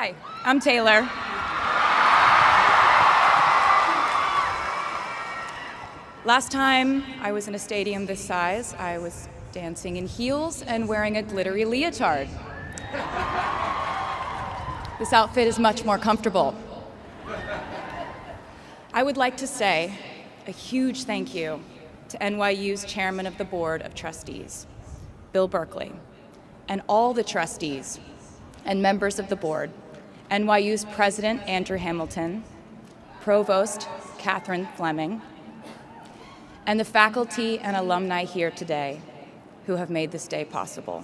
Hi, I'm Taylor. Last time I was in a stadium this size, I was dancing in heels and wearing a glittery leotard. This outfit is much more comfortable. I would like to say a huge thank you to NYU's Chairman of the Board of Trustees, Bill Berkeley, and all the trustees and members of the board, NYU's President Andrew Hamilton, Provost Catherine Fleming, and the faculty and alumni here today who have made this day possible.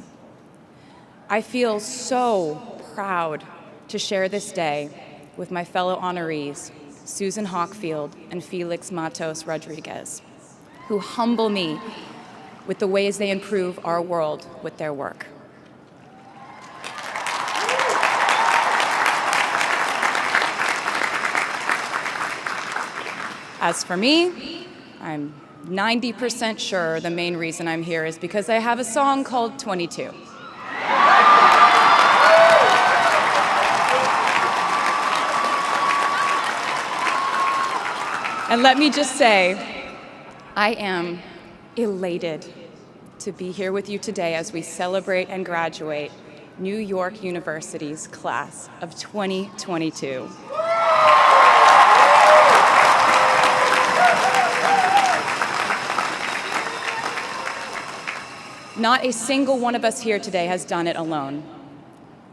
I feel so proud to share this day with my fellow honorees, Susan Hockfield and Felix Matos Rodriguez, who humble me with the ways they improve our world with their work. As for me, I'm 90% sure the main reason I'm here is because I have a song called 22. And let me just say, I am elated to be here with you today as we celebrate and graduate New York University's class of 2022. Not a single one of us here today has done it alone.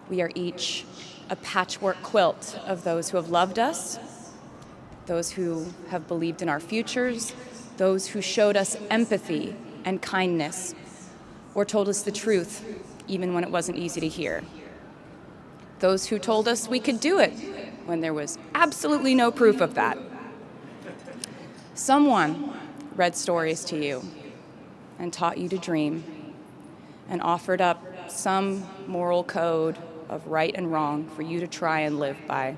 We are each a patchwork quilt of those who have loved us, those who have believed in our futures, those who showed us empathy and kindness, or told us the truth even when it wasn't easy to hear. Those who told us we could do it when there was absolutely no proof of that. Someone read stories to you and taught you to dream and offered up some moral code of right and wrong for you to try and live by.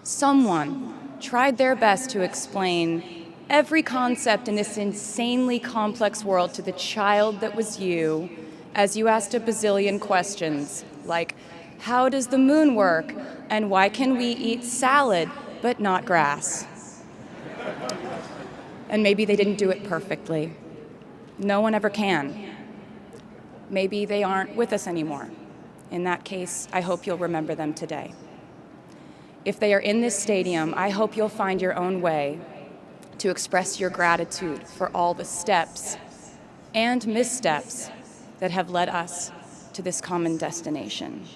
Someone tried their best to explain every concept in this insanely complex world to the child that was you as you asked a bazillion questions like, how does the moon work? And why can we eat salad but not grass? And maybe they didn't do it perfectly. No one ever can. Maybe they aren't with us anymore. In that case, I hope you'll remember them today. If they are in this stadium, I hope you'll find your own way to express your gratitude for all the steps and missteps that have led us to this common destination.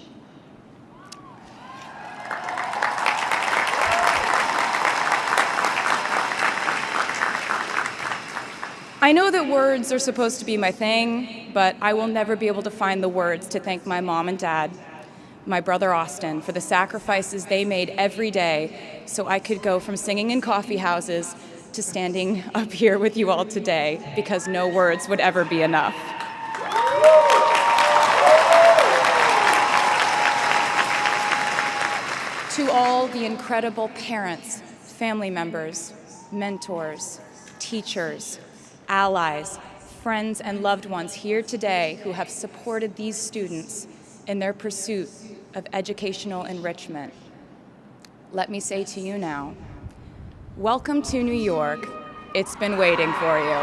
I know that words are supposed to be my thing, but I will never be able to find the words to thank my mom and dad, my brother Austin, for the sacrifices they made every day so I could go from singing in coffee houses to standing up here with you all today, because no words would ever be enough. To all the incredible parents, family members, mentors, teachers, allies, friends, and loved ones here today who have supported these students in their pursuit of educational enrichment, let me say to you now, welcome to New York. It's been waiting for you.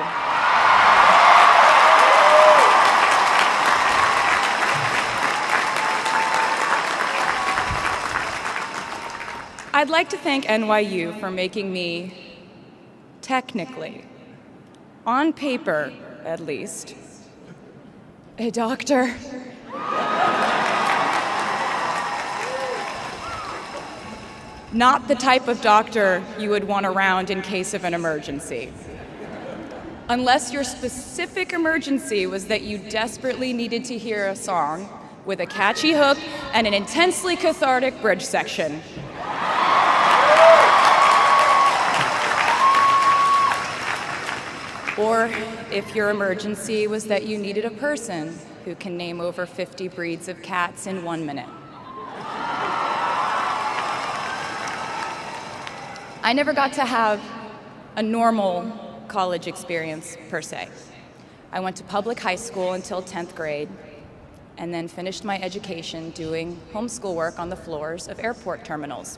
I'd like to thank NYU for making me, technically, on paper at least, a doctor. Not the type of doctor you would want around in case of an emergency. Unless your specific emergency was that you desperately needed to hear a song with a catchy hook and an intensely cathartic bridge section. Or if your emergency was that you needed a person who can name over 50 breeds of cats in 1 minute. I never got to have a normal college experience, per se. I went to public high school until 10th grade, and then finished my education doing homeschool work on the floors of airport terminals.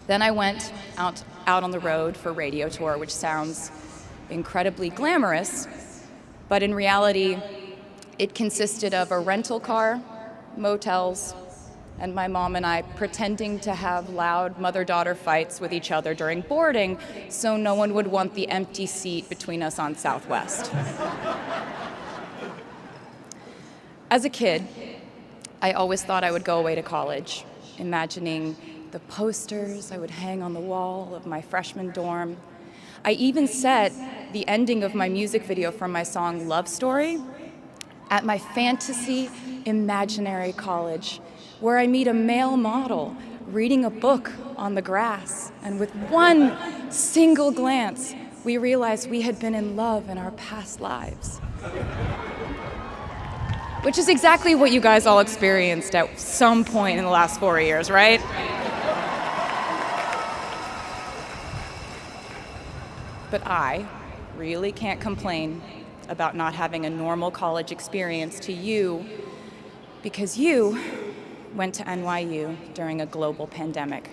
Then I went out on the road for radio tour, which sounds incredibly glamorous, but in reality, it consisted of a rental car, motels, and my mom and I pretending to have loud mother-daughter fights with each other during boarding so no one would want the empty seat between us on Southwest. As a kid, I always thought I would go away to college, imagining the posters I would hang on the wall of my freshman dorm. I even set the ending of my music video from my song Love Story at my fantasy imaginary college, where I meet a male model reading a book on the grass, and with one single glance, we realized we had been in love in our past lives. Which is exactly what you guys all experienced at some point in the last 4 years, right? But I really can't complain about not having a normal college experience to you, because you went to NYU during a global pandemic,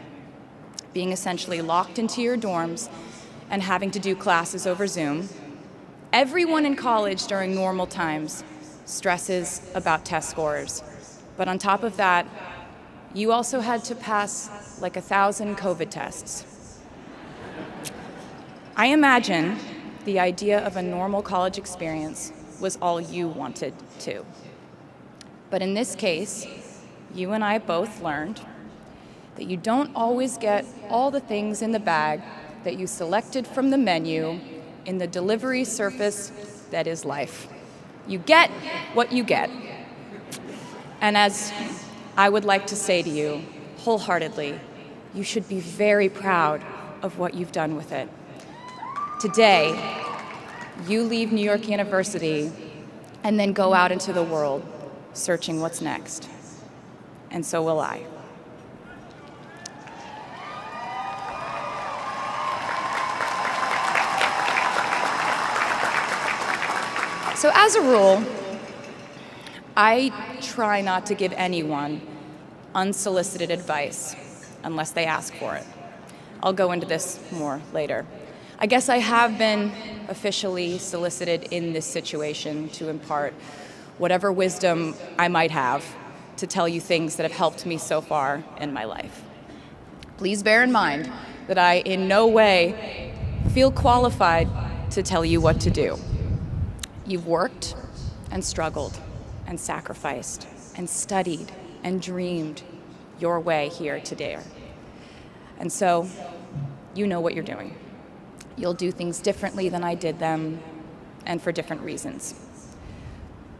being essentially locked into your dorms and having to do classes over Zoom. Everyone in college during normal times stresses about test scores, but on top of that, you also had to pass like 1,000 COVID tests. I imagine the idea of a normal college experience was all you wanted too. But in this case, you and I both learned that you don't always get all the things in the bag that you selected from the menu in the delivery service that is life. You get what you get. And as I would like to say to you wholeheartedly, you should be very proud of what you've done with it. Today, you leave New York University and then go out into the world searching what's next. And so will I. So as a rule, I try not to give anyone unsolicited advice unless they ask for it. I'll go into this more later. I guess I have been officially solicited in this situation to impart whatever wisdom I might have to tell you things that have helped me so far in my life. Please bear in mind that I in no way feel qualified to tell you what to do. You've worked and struggled and sacrificed and studied and dreamed your way here today. And so you know what you're doing. You'll do things differently than I did them, and for different reasons.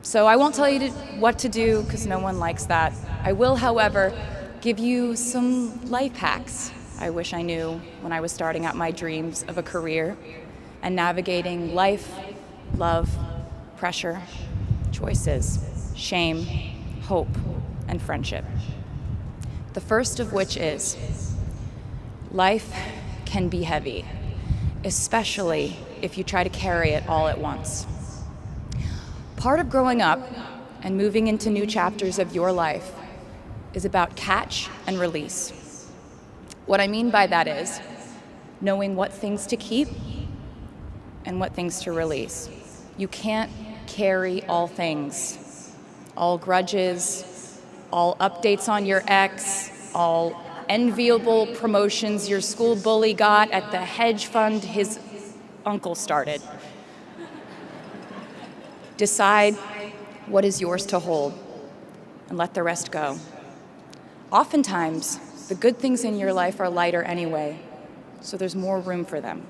So I won't tell you what to do, because no one likes that. I will, however, give you some life hacks I wish I knew when I was starting out my dreams of a career and navigating life, love, pressure, choices, shame, hope, and friendship. The first of which is, life can be heavy, especially if you try to carry it all at once. Part of growing up and moving into new chapters of your life is about catch and release. What I mean by that is knowing what things to keep and what things to release. You can't carry all things, all grudges, all updates on your ex, all enviable promotions your school bully got at the hedge fund his uncle started. Decide what is yours to hold and let the rest go. Oftentimes, the good things in your life are lighter anyway, so there's more room for them.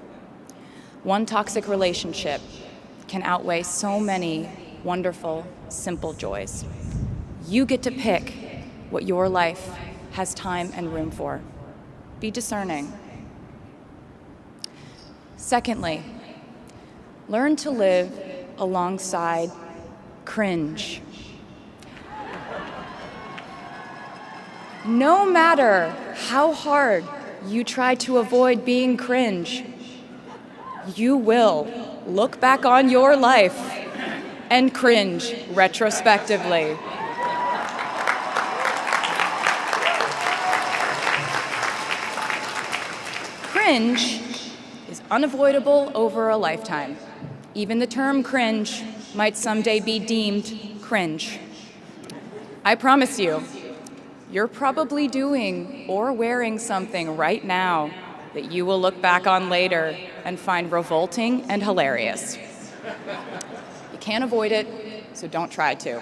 One toxic relationship can outweigh so many wonderful, simple joys. You get to pick what your life has time and room for. Be discerning. Secondly, learn to live alongside cringe. No matter how hard you try to avoid being cringe, you will look back on your life and cringe retrospectively. cringe is unavoidable over a lifetime. Even the term cringe might someday be deemed cringe. I promise you, you're probably doing or wearing something right now that you will look back on later and find revolting and hilarious. You can't avoid it, so don't try to.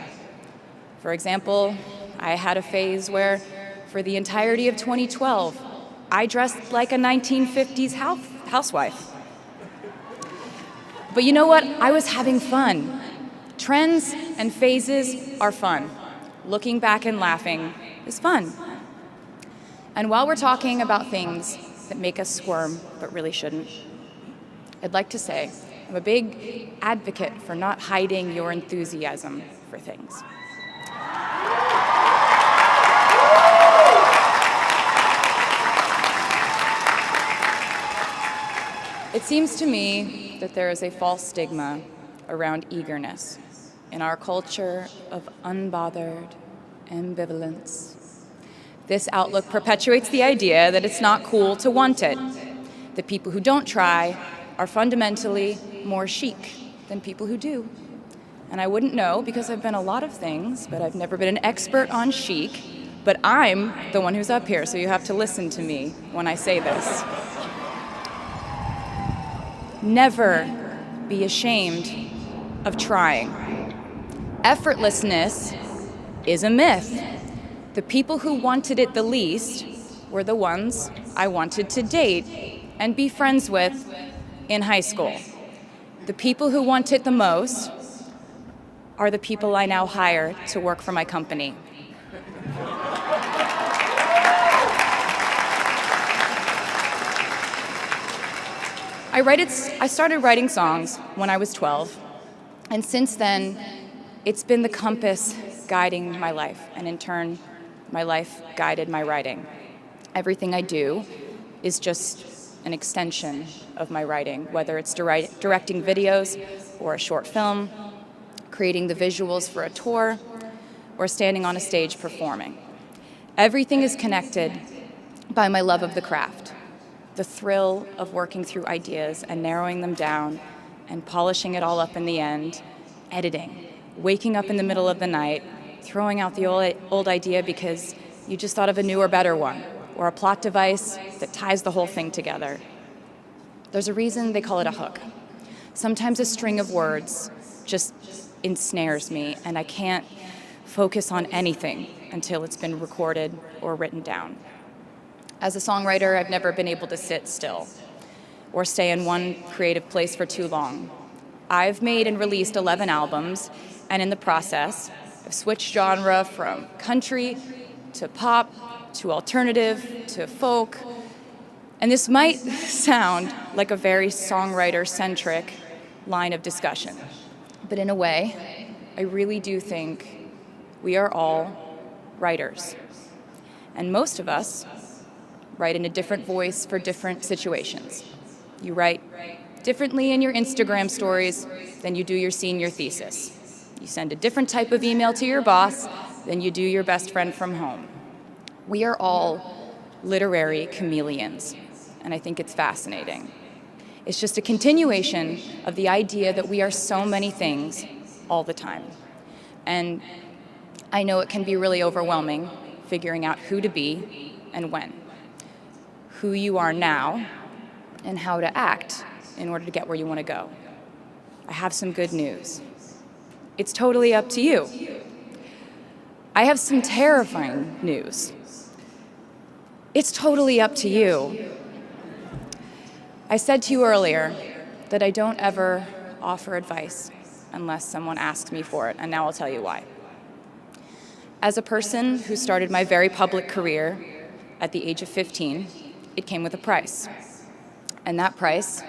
For example, I had a phase where, for the entirety of 2012, I dressed like a 1950s housewife. But you know what? I was having fun. Trends and phases are fun. Looking back and laughing is fun. And while we're talking about things that make us squirm but really shouldn't, I'd like to say I'm a big advocate for not hiding your enthusiasm for things. It seems to me that there is a false stigma around eagerness in our culture of unbothered ambivalence. This outlook perpetuates the idea that it's not cool to want it, that people who don't try are fundamentally more chic than people who do. And I wouldn't know because I've been a lot of things, but I've never been an expert on chic, but I'm the one who's up here, so you have to listen to me when I say this. Never be ashamed of trying. Effortlessness is a myth. The people who wanted it the least were the ones I wanted to date and be friends with in high school. The people who want it the most are the people I now hire to work for my company. I started writing songs when I was 12, and since then, it's been the compass guiding my life, and in turn, my life guided my writing. Everything I do is just an extension of my writing, whether it's directing videos or a short film, creating the visuals for a tour, or standing on a stage performing. Everything is connected by my love of the craft, the thrill of working through ideas and narrowing them down and polishing it all up in the end, editing, waking up in the middle of the night, throwing out the old idea because you just thought of a newer, better one, or a plot device that ties the whole thing together. There's a reason they call it a hook. Sometimes a string of words just ensnares me, and I can't focus on anything until it's been recorded or written down. As a songwriter, I've never been able to sit still or stay in one creative place for too long. I've made and released 11 albums, and in the process, I've switched genre from country to pop to alternative to folk. And this might sound like a very songwriter-centric line of discussion, but in a way, I really do think we are all writers. And most of us write in a different voice for different situations. You write differently in your Instagram stories than you do your senior thesis. You send a different type of email to your boss than you do your best friend from home. We are all literary chameleons, and I think it's fascinating. It's just a continuation of the idea that we are so many things all the time. And I know it can be really overwhelming figuring out who to be and when, who you are now, and how to act in order to get where you want to go. I have some good news. It's totally up to you. I have some terrifying news. It's totally up to you. I said to you earlier that I don't ever offer advice unless someone asks me for it, and now I'll tell you why. As a person who started my very public career at the age of 15, it came with a price. And that price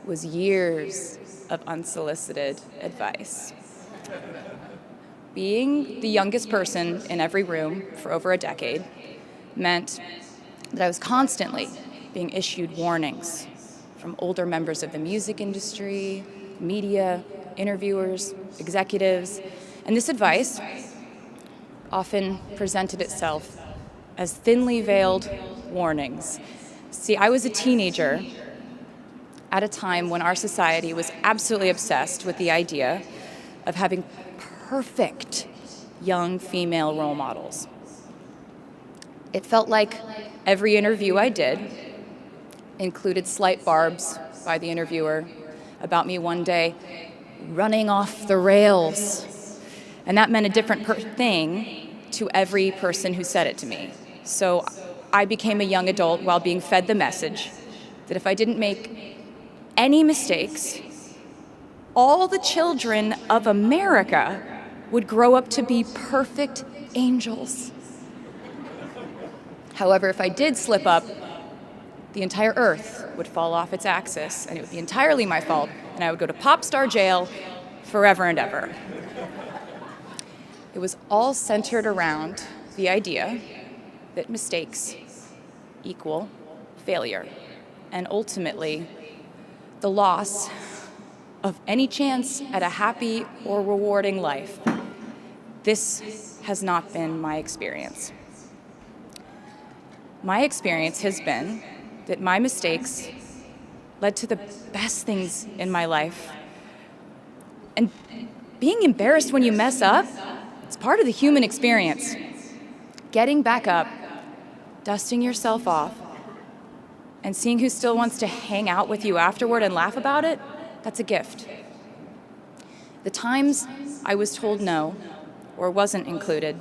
was years of unsolicited advice. Being the youngest person in every room for over a decade meant that I was constantly being issued warnings from older members of the music industry, media, interviewers, executives, and this advice often presented itself as thinly veiled warnings See, I was a teenager at a time when our society was absolutely obsessed with the idea of having perfect young female role models. It felt like every interview I did included slight barbs by the interviewer about me one day running off the rails. And that meant a different thing to every person who said it to me. So I became a young adult while being fed the message that if I didn't make any mistakes, all the children of America would grow up to be perfect angels. However, if I did slip up, the entire earth would fall off its axis, and it would be entirely my fault, and I would go to pop star jail forever and ever. It was all centered around the idea that mistakes equal failure, and ultimately the loss of any chance at a happy or rewarding life. This has not been my experience. My experience has been that my mistakes led to the best things in my life. And being embarrassed when you mess up, it's part of the human experience. Getting back up, dusting yourself off, and seeing who still wants to hang out with you afterward and laugh about it, that's a gift. The times I was told no, or wasn't included,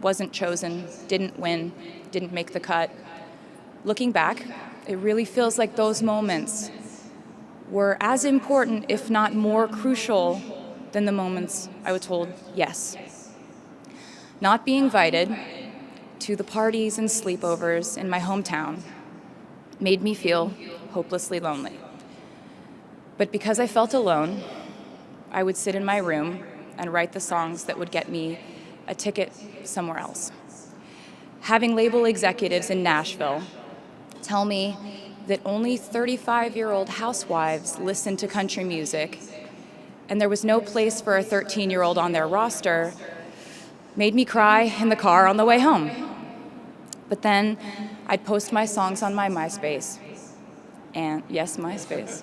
wasn't chosen, didn't win, didn't make the cut, looking back, it really feels like those moments were as important, if not more crucial, than the moments I was told yes. Not being invited to the parties and sleepovers in my hometown made me feel hopelessly lonely. But because I felt alone, I would sit in my room and write the songs that would get me a ticket somewhere else. Having label executives in Nashville tell me that only 35-year-old housewives listen to country music, and there was no place for a 13-year-old on their roster, made me cry in the car on the way home. But then I'd post my songs on my MySpace. And yes, MySpace.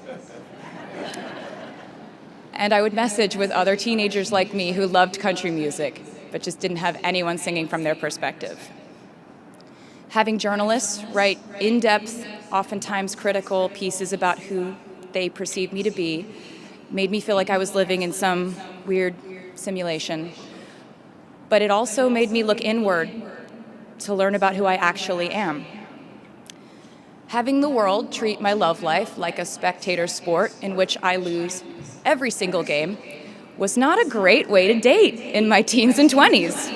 And I would message with other teenagers like me who loved country music, but just didn't have anyone singing from their perspective. Having journalists write in-depth, oftentimes critical pieces about who they perceived me to be made me feel like I was living in some weird simulation. But it also made me look inward to learn about who I actually am. Having the world treat my love life like a spectator sport in which I lose every single game was not a great way to date in my teens and 20s.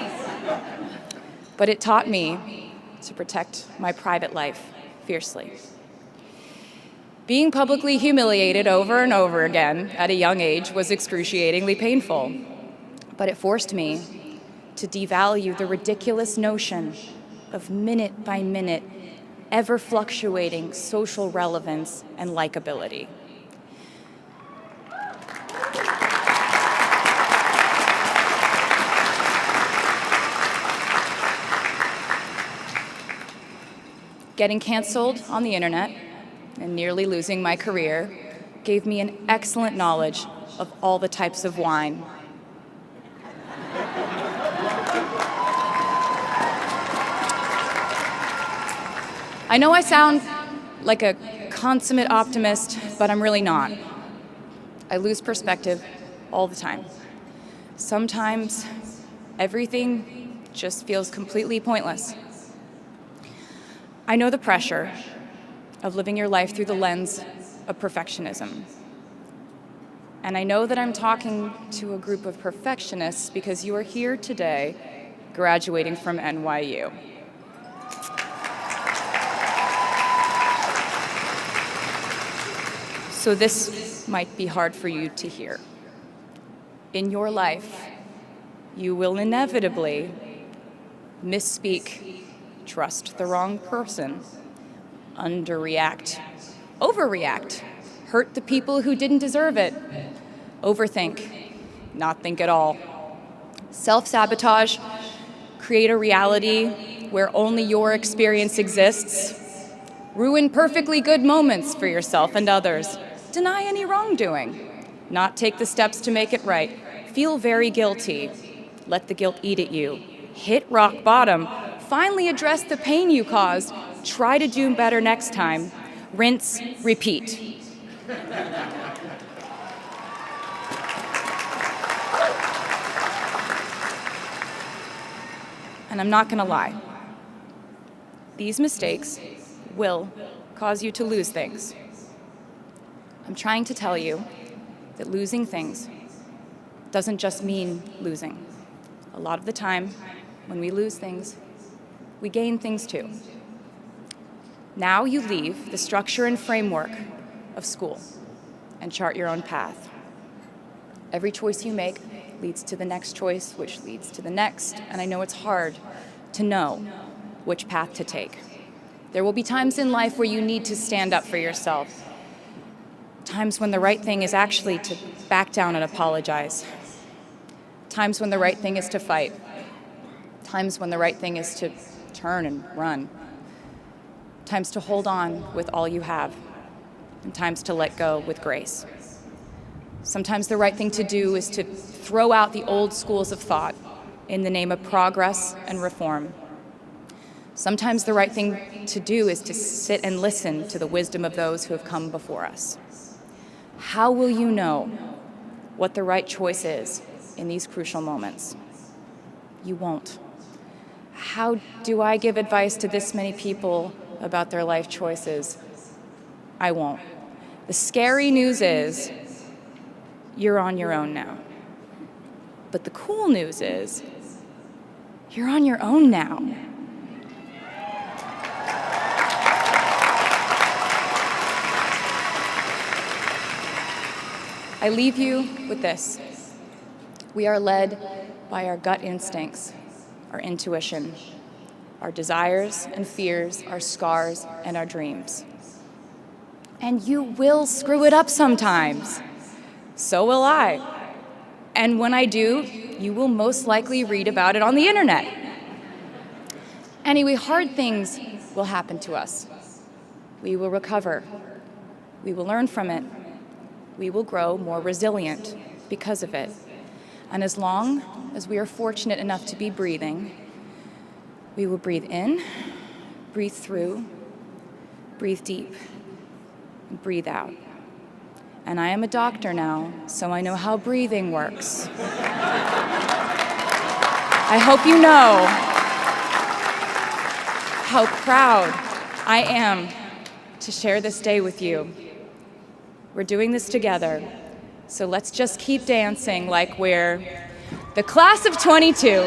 But it taught me to protect my private life fiercely. Being publicly humiliated over and over again at a young age was excruciatingly painful, but it forced me to devalue the ridiculous notion of minute-by-minute, ever-fluctuating social relevance and likability. Getting canceled on the internet and nearly losing my career gave me an excellent knowledge of all the types of wine. I know I sound like a consummate optimist, but I'm really not. I lose perspective all the time. Sometimes everything just feels completely pointless. I know the pressure of living your life through the lens of perfectionism. And I know that I'm talking to a group of perfectionists because you are here today graduating from NYU. So this might be hard for you to hear. In your life, you will inevitably misspeak, trust the wrong person, underreact, overreact, hurt the people who didn't deserve it, overthink, not think at all, self-sabotage, create a reality where only your experience exists, ruin perfectly good moments for yourself and others, deny any wrongdoing, not take the steps to make it right, feel very guilty, let the guilt eat at you, hit rock bottom, finally address the pain you caused, try to do better next time, rinse, repeat. And I'm not gonna lie, these mistakes will cause you to lose things. I'm trying to tell you that losing things doesn't just mean losing. A lot of the time, when we lose things, we gain things too. Now you leave the structure and framework of school and chart your own path. Every choice you make leads to the next choice, which leads to the next, and I know it's hard to know which path to take. There will be times in life where you need to stand up for yourself. Times when the right thing is actually to back down and apologize. Times when the right thing is to fight. Times when the right thing is to turn and run. Times to hold on with all you have. And times to let go with grace. Sometimes the right thing to do is to throw out the old schools of thought in the name of progress and reform. Sometimes the right thing to do is to sit and listen to the wisdom of those who have come before us. How will you know what the right choice is in these crucial moments? You won't. How do I give advice to this many people about their life choices? I won't. The scary news is you're on your own now. But the cool news is you're on your own now. I leave you with this. We are led by our gut instincts, our intuition, our desires and fears, our scars and our dreams. And you will screw it up sometimes. So will I. And when I do, you will most likely read about it on the internet. Anyway, hard things will happen to us. We will recover. We will learn from it. We will grow more resilient because of it. And as long as we are fortunate enough to be breathing, we will breathe in, breathe through, breathe deep, and breathe out. And I am a doctor now, so I know how breathing works. I hope you know how proud I am to share this day with you. We're doing this together, so let's just keep dancing like we're the class of 22.